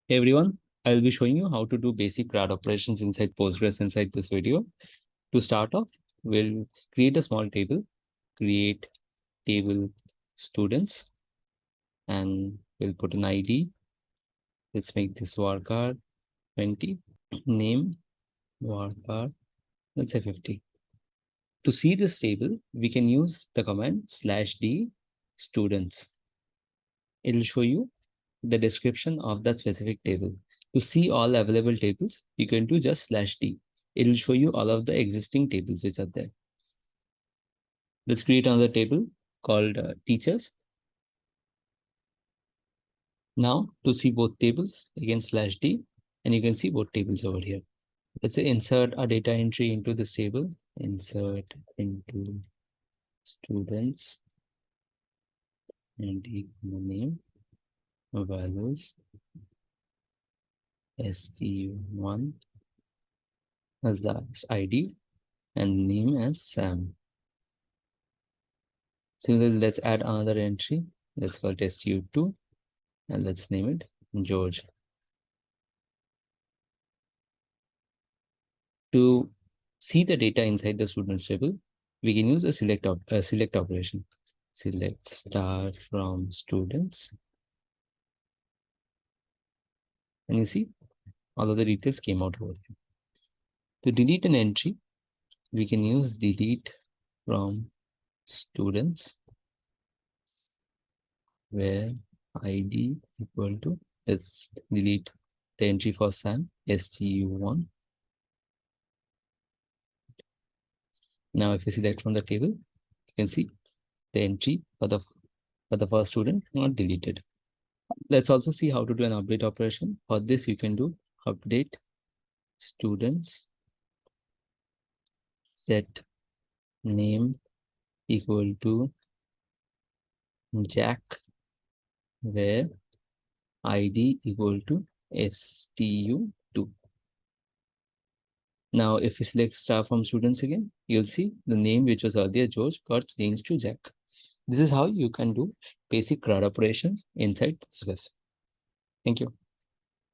Hey everyone, I will be showing you how to do basic CRUD operations inside Postgres inside this video. To start off, we'll create a small table, create table students, and we'll put an ID. Let's make this varchar 20, name varchar, let's say 50. To see this table, we can use the command /d students. It'll show you the description of that specific table. To see all available tables, you can do just /d. It will show you all of the existing tables which are there. Let's create another table called teachers. Now to see both tables, again /d, and you can see both tables over here. Let's say insert a data entry into this table, insert into students and equal name, values, stu1 as the ID and name as Sam. Similarly, let's add another entry. Let's call it stu2 and let's name it George. To see the data inside the students table, we can use a select operation. Select star from students. And you see all of the details came out over here. To delete an entry, we can use delete from students where ID equal to, let's delete the entry for Sam, stu1. Now if you select from the table, you can see the entry for the first student not deleted. Let's also see how to do an update operation. For this, you can do update students set name equal to Jack where ID equal to stu2. Now, if we select star from students again, you'll see the name which was earlier George got changed to Jack. This is how you can do basic CRUD operations inside Postgres. Thank you.